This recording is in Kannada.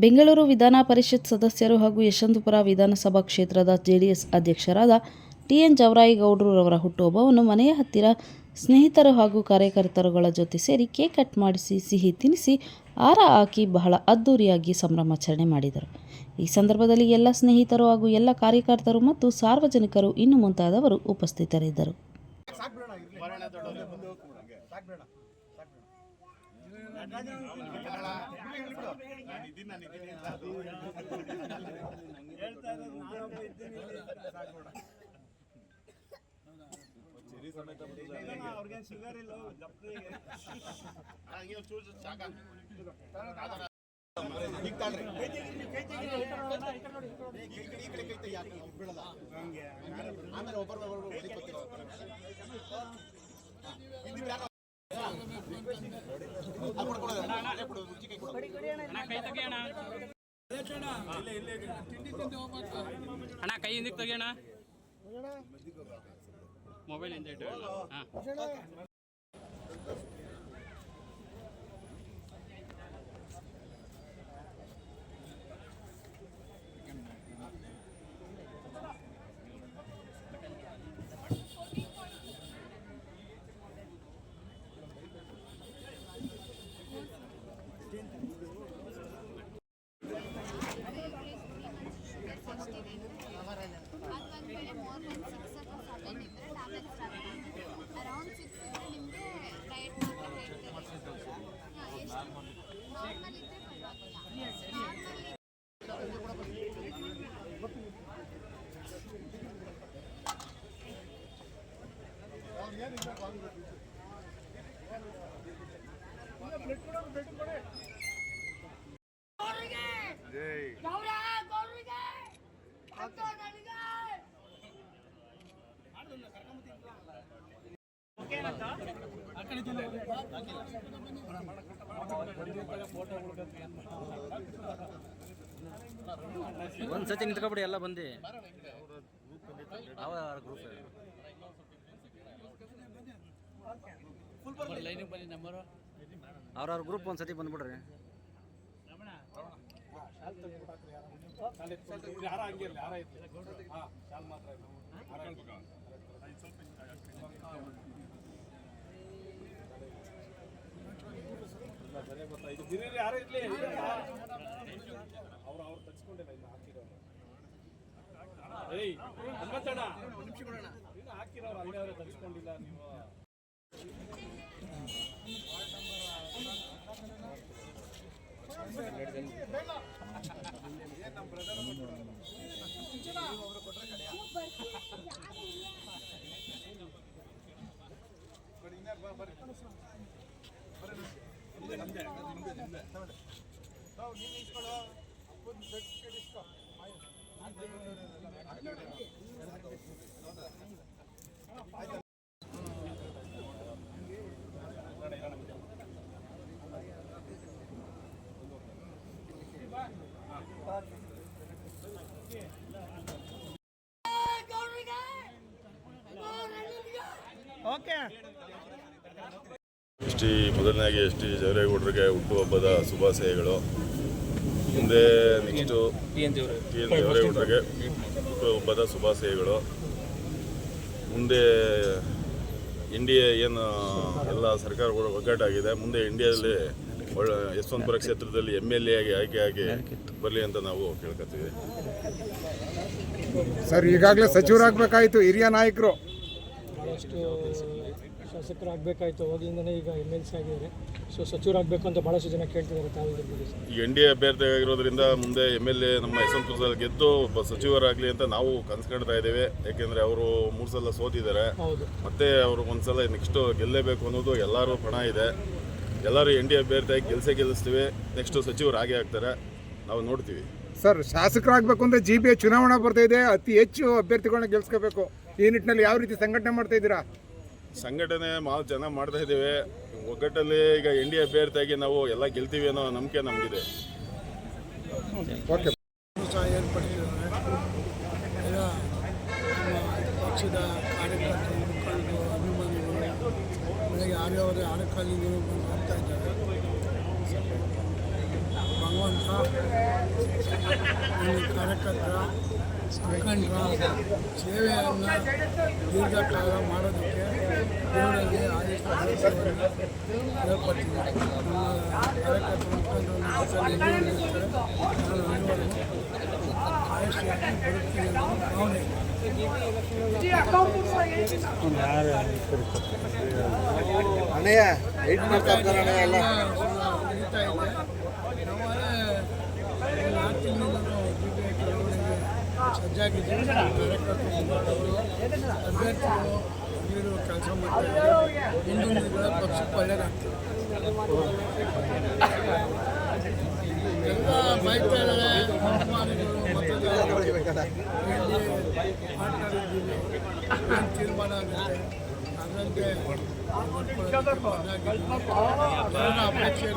ಬೆಂಗಳೂರು ವಿಧಾನ ಪರಿಷತ್ ಸದಸ್ಯರು ಹಾಗೂ ಯಶವಂತಪುರ ವಿಧಾನಸಭಾ ಕ್ಷೇತ್ರದ ಜೆಡಿಎಸ್ ಅಧ್ಯಕ್ಷರಾದ ಟಿ.ಎನ್. ಜವರಾಯಿಗೌಡರವರ ಹುಟ್ಟುಹಬ್ಬವನ್ನು ಮನೆಯ ಹತ್ತಿರ ಸ್ನೇಹಿತರು ಹಾಗೂ ಕಾರ್ಯಕರ್ತರುಗಳ ಜೊತೆ ಸೇರಿ ಕೇಕ್ ಕಟ್ ಮಾಡಿಸಿ ಸಿಹಿ ತಿನ್ನಿಸಿ ಹಾರ ಹಾಕಿ ಬಹಳ ಅದ್ದೂರಿಯಾಗಿ ಸಂಭ್ರಮಾಚರಣೆ ಮಾಡಿದರು. ಈ ಸಂದರ್ಭದಲ್ಲಿ ಎಲ್ಲ ಸ್ನೇಹಿತರು ಹಾಗೂ ಎಲ್ಲ ಕಾರ್ಯಕರ್ತರು ಮತ್ತು ಸಾರ್ವಜನಿಕರು ಇನ್ನು ಮುಂತಾದವರು ಉಪಸ್ಥಿತರಿದ್ದರು. ಅಣ್ಣ ಕೈ ಹಿಂದಕ್ಕೆ ತೆಗಿಯೋಣ, ಮೊಬೈಲ್ ಹಿಂದೆ ಇಟ್ಟು. ಒಂದು ಸತಿ ನಿಂತ್ಕೊಬಿಡಿ, ಎಲ್ಲ ಬಂದು ಅವ್ರವ್ರ ಗ್ರೂಪ್ ಒಂದು ಸತಿ ಬಂದ್ಬಿಡ್ರಿ. ಯಾರು ಇರ್ಲಿ ಅವ್ರು ತಚ್ಕೊಂಡಿಲ್ಲ, ಇನ್ನು ಹಾಕಿರೋರು ಇನ್ನು ಹಾಕಿರೋರು ಅಲ್ಲೇ ಅವರೇ ತಚ್ಕೊಂಡಿಲ್ಲ. ನೀವು ನಮ್ಮ ಬ್ರದರ್ ಮೊದಲನೇದಾಗಿ ಎಸ್.ಟಿ. ಜವರೇಗೌಡರಿಗೆ ಹುಟ್ಟುಹಬ್ಬದ ಶುಭಾಶಯಗಳು. ಮುಂದೆ ನೆಕ್ಸ್ಟು ಟಿ.ಎನ್. ಜವರೇಗೌಡರಿಗೆ ಹುಟ್ಟುಹಬ್ಬದ ಶುಭಾಶಯಗಳು. ಮುಂದೆ ಇಂಡಿಯಾ ಏನು ಎಲ್ಲ ಸರ್ಕಾರ ಒಗ್ಗಟ್ಟಾಗಿದೆ, ಮುಂದೆ ಇಂಡಿಯಾದಲ್ಲಿ ಯಶವಂತಪುರ ಕ್ಷೇತ್ರದಲ್ಲಿ MLA ಆಗಿ ಆಯ್ಕೆಯಾಗಿ ಬರಲಿ ಅಂತ ನಾವು ಕೇಳ್ಕೊತೀವಿ. ಸರ್, ಈಗಾಗಲೇ ಸಚಿವರಾಗಬೇಕಾಯಿತು, ಹಿರಿಯ ನಾಯಕರು ಭಾಳಷ್ಟು ಶಾಸಕರಾಗಬೇಕಾಯಿತು, ಅವಾಗಿಂದನೇ ಈಗ MLC ಆಗಿದ್ದಾರೆ. ಸೊ ಸಚಿವರಾಗಬೇಕು ಅಂತ ಭಾಳಷ್ಟು ಜನ ಕೇಳ್ತಿದ್ದಾರೆ. ಈಗ NDA ಅಭ್ಯರ್ಥಿ ಆಗಿರೋದ್ರಿಂದ ಮುಂದೆ MLA ನಮ್ಮ ಯಶವಂತಪುರದಲ್ಲಿ ಗೆದ್ದು ಒಬ್ಬ ಸಚಿವರಾಗಲಿ ಅಂತ ನಾವು ಕನಸು ಕಾಣ್ತಾ ಇದ್ದೇವೆ. ಯಾಕೆಂದರೆ ಅವರು 3 ಸಲ ಸೋತಿದ್ದಾರೆ, ಮತ್ತೆ ಅವರು ಒಂದ್ಸಲ ನೆಕ್ಸ್ಟ್ ಗೆಲ್ಲೇಬೇಕು ಅನ್ನೋದು ಎಲ್ಲರೂ ಪಣ ಇದೆ. ಎಲ್ಲರೂ NDA ಅಭ್ಯರ್ಥಿಯಾಗಿ ಗೆಲ್ಲಿಸ್ತೀವಿ. ನೆಕ್ಸ್ಟ್ ಸಚಿವರು ಆಗೇ ಆಗ್ತಾರೆ, ನಾವು ನೋಡ್ತೀವಿ. ಸರ್, ಶಾಸಕರಾಗಬೇಕು ಅಂದರೆ GBA ಚುನಾವಣೆ ಬರ್ತಾ ಇದೆ, ಅತಿ ಹೆಚ್ಚು ಅಭ್ಯರ್ಥಿಗಳನ್ನ ಗೆಲ್ಸ್ಕೋಬೇಕು. ಈ ನಿಟ್ಟಿನಲ್ಲಿ ಯಾವ ರೀತಿ ಸಂಘಟನೆ ಮಾಡ್ತಾ ಇದ್ದೀರಾ? ಸಂಘಟನೆ ಭಾಳ ಚೆನ್ನಾಗಿ ಮಾಡ್ತಾ ಇದ್ದೇವೆ. ಒಗ್ಗಟ್ಟಲ್ಲಿ ಈಗ NDA ಅಭ್ಯರ್ಥಿಯಾಗಿ ನಾವು ಎಲ್ಲ ಗೆಲ್ತೀವಿ ಅನ್ನೋ ನಂಬಿಕೆ ನಮಗಿದೆ. ಓಕೆ. ಪಕ್ಷದ ಕಾರ್ಯಕರ್ತರು, ಮುಖಂಡರು, ಅಭಿಮಾನಿಗಳು ಬೆಳಗ್ಗೆ ಆರೂವರೆ 6 ಕಾಲಿಗೆ ಬರ್ತಾ ಇದ್ದಾರೆ. ಭಗವಂತ ನನ್ನ ಕಾರ್ಯಕರ್ತರ ಮುಖಂಡರ ಸೇವೆಯನ್ನು ದೀರ್ಘಕಾಲ ಮಾಡೋದಕ್ಕೆ ದೇವರಲ್ಲಿ ಆದೇಶ ಹೇಳ್ಕೊಡ್ತೀನಿ. ನಮ್ಮ ಕಾರ್ಯಕರ್ತರ ಮುಖಂಡರನ್ನು ಜೊತೆಯಲ್ಲಿ ನಾನು ಅನಿವಾರ್ಯ ಆಯುಷ್ಯಾಗಿ ಬರುತ್ತೀನಿ ಅನ್ನೋ ಭಾವನೆ ಇದೆ. ನಡೀತಾ ಇದೆ. ನಾವೇ 4 ತಿಂಗಳಿಂದ ಚುನಾವಣೆಗೆ ಸಜ್ಜಾಗಿದ್ದೀವಿ. ಕಾರ್ಯಕರ್ತರು ಮುಖಂಡರು ಅಭ್ಯರ್ಥಿಗಳು ನೀಡುವ ಕೆಲಸ ಮಾಡ್ತಾರೆ. ಹಿಂದುಳಿದ ಪಕ್ಷಕ್ಕೆ ಒಳ್ಳೆಯದಾಗ್ತದೆ. ಎಲ್ಲ ಬೈತಾ ಇದ್ದಾರೆ ಅಭಿಮಾನಿಗಳು ಮತದಾರರು ಮಾತನಾಡಿದ್ದೀವಿ. ಏನು ತೀರ್ಮಾನ ಆಗುತ್ತೆ ಅದರಂತೆ ಅಪೇಕ್ಷೆ